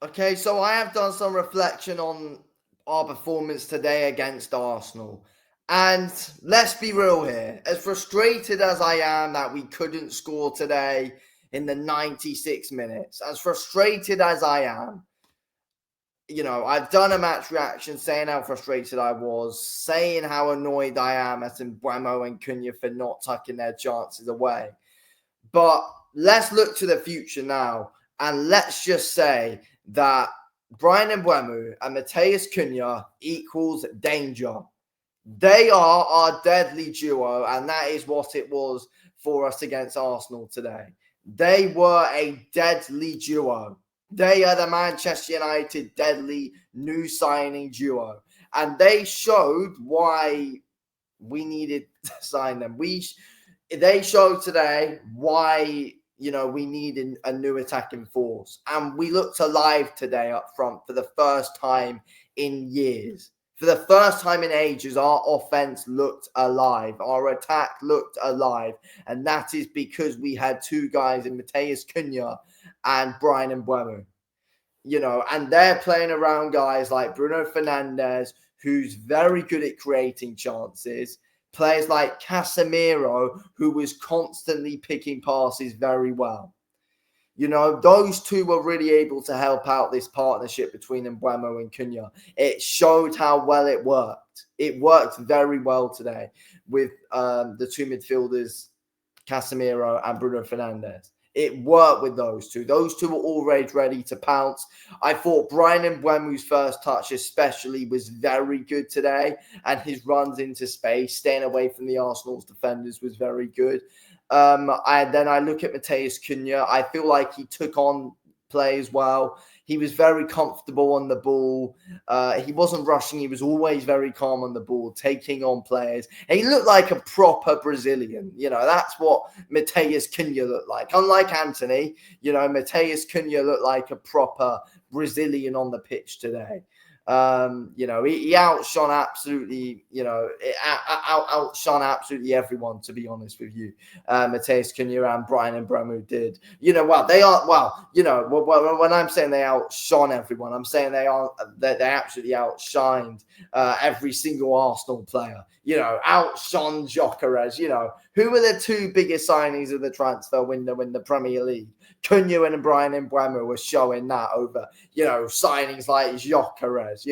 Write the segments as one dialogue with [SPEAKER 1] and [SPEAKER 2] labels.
[SPEAKER 1] Okay, so I have done some reflection on our performance today against Arsenal. And let's be real here. As frustrated as I am that we couldn't score today in the 96 minutes, as frustrated as I am, I've done a match reaction saying how frustrated I was, saying how annoyed I am at MBEUMO and CUNHA for not tucking their chances away. But let's look to the future now, and let's just say that Brian Mbeumo and Matheus Cunha equals danger. They are our deadly duo, and that is what it was for us against Arsenal today. They were a deadly duo. They are the Manchester United deadly new signing duo, and they showed why we needed to sign them. They showed today why we need a new attacking force, and we looked alive today up front for the first time in years. For the first time in ages, our offense looked alive. Our attack looked alive, and that is because we had two guys in Matheus Cunha and Brian Mbeumo. And they're playing around guys like Bruno Fernandes, who's very good at creating chances. Players like Casemiro, who was constantly picking passes very well. Those two were really able to help out this partnership between Mbeumo and Cunha. It showed how well it worked. It worked very well today with the two midfielders, Casemiro and Bruno Fernandes. It worked with those two. Those two were always ready to pounce. I thought Brian Mbeumo's first touch especially was very good today, and his runs into space, staying away from the Arsenal's defenders, was very good. I look at Matheus Cunha. I feel like he took on play as well. He was very comfortable on the ball. He wasn't rushing. He was always very calm on the ball, taking on players. And he looked like a proper Brazilian. That's what Matheus Cunha looked like. Unlike Anthony, Matheus Cunha looked like a proper Brazilian on the pitch today. He outshone absolutely, outshone absolutely everyone, to be honest with you. Matheus Cunha and Brian Mbeumo did. When I'm saying they outshone everyone, I'm saying they absolutely outshined every single Arsenal player. Outshone Gyökeres. Who were the two biggest signings of the transfer window in the Premier League? Cunha and Brian Mbeumo were showing that over, signings like Gyökeres.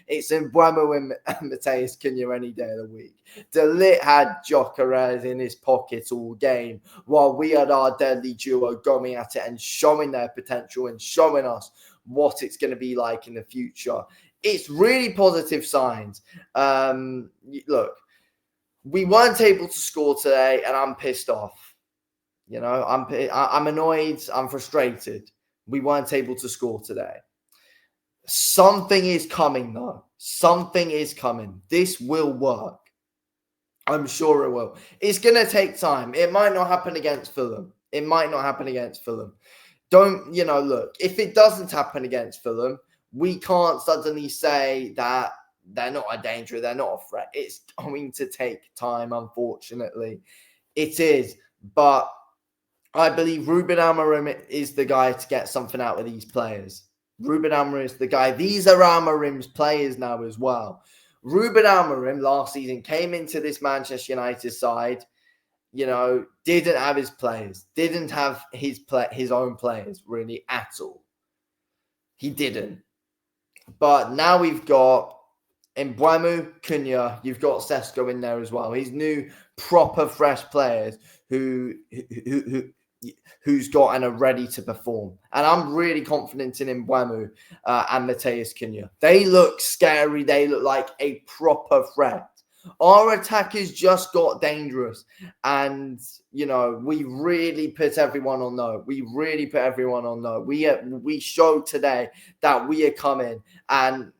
[SPEAKER 1] It's Mbeumo and Matheus Cunha any day of the week. De Ligt had Gyökeres in his pocket all game, while we had our deadly duo going at it and showing their potential and showing us what it's going to be like in the future. It's really positive signs. Look, we weren't able to score today, and I'm pissed off. I'm annoyed. I'm frustrated. We weren't able to score today. Something is coming, though. Something is coming. This will work. I'm sure it will. It's going to take time. It might not happen against Fulham. Don't, look, if it doesn't happen against Fulham, we can't suddenly say that they're not a danger, they're not a threat. It's going to take time, unfortunately. It is. But I believe Ruben Amorim is the guy to get something out of these players. Ruben Amorim is the guy. These are Amorim's players now as well. Ruben Amorim last season came into this Manchester United side, didn't have his players, didn't have his own players really at all. He didn't. But now we've got Mbeumo, Cunha, you've got Sesko in there as well. He's new, proper, fresh players who's got and are ready to perform. And I'm really confident in Mbeumo and Matheus Cunha. They look scary. They look like a proper threat. Our attackers just got dangerous. And, we really put everyone on no. We showed today that we are coming. And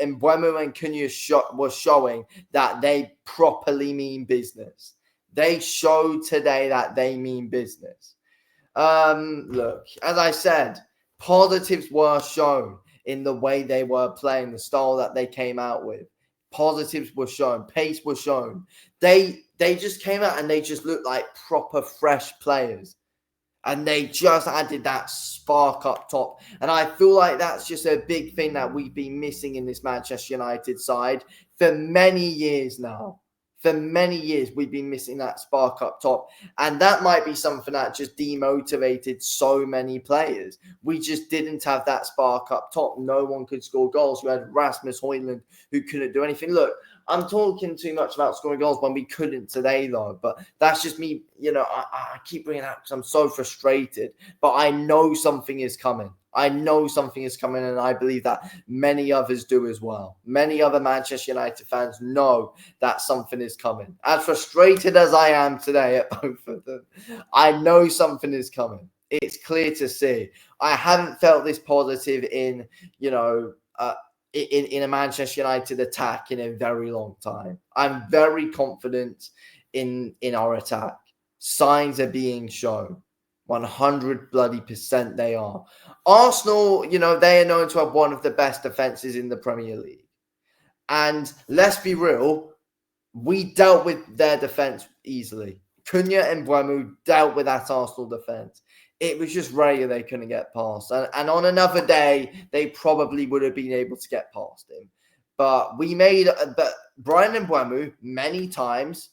[SPEAKER 1] Mbeumo and Cunha were showing that they properly mean business. They showed today that they mean business. Look, as I said, positives were shown in the way they were playing, the style that they came out with. Positives were shown, pace was shown. They just came out and they just looked like proper fresh players. And they just added that spark up top. And I feel like that's just a big thing that we've been missing in this Manchester United side for many years now. For many years, we've been missing that spark up top. And that might be something that just demotivated so many players. We just didn't have that spark up top. No one could score goals. We had Rasmus Højlund who couldn't do anything. Look, I'm talking too much about scoring goals when we couldn't today, though. But that's just me. I keep bringing it up because I'm so frustrated. But I know something is coming. I know something is coming, and I believe that many others do as well. Many other Manchester United fans know that something is coming. As frustrated as I am today at both of them, I know something is coming. It's clear to see. I haven't felt this positive in a Manchester United attack in a very long time. I'm very confident in our attack. Signs are being shown. 100% they are. Arsenal, they are known to have one of the best defenses in the Premier League. And let's be real, we dealt with their defense easily. CUNHA and MBEUMO dealt with that Arsenal defense. It was just rare they couldn't get past. And on another day, they probably would have been able to get past him. But Brian MBEUMO, many times,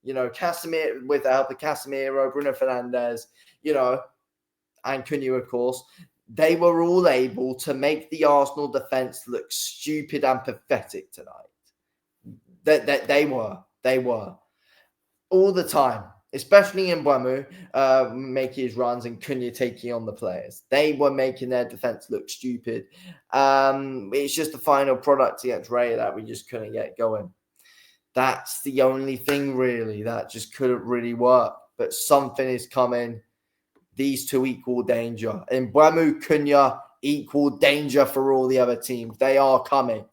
[SPEAKER 1] Casemiro, with the help of Casemiro, Bruno Fernandes, and CUNHA, of course, they were all able to make the Arsenal defense look stupid and pathetic tonight. They were all the time, especially in MBEUMO making his runs and CUNHA taking on the players. They were making their defense look stupid. It's just the final product against Raya that we just couldn't get going. That's the only thing really that just couldn't really work. But something is coming. These two equal danger. And MBEUMO, CUNHA, equal danger for all the other teams. They are coming.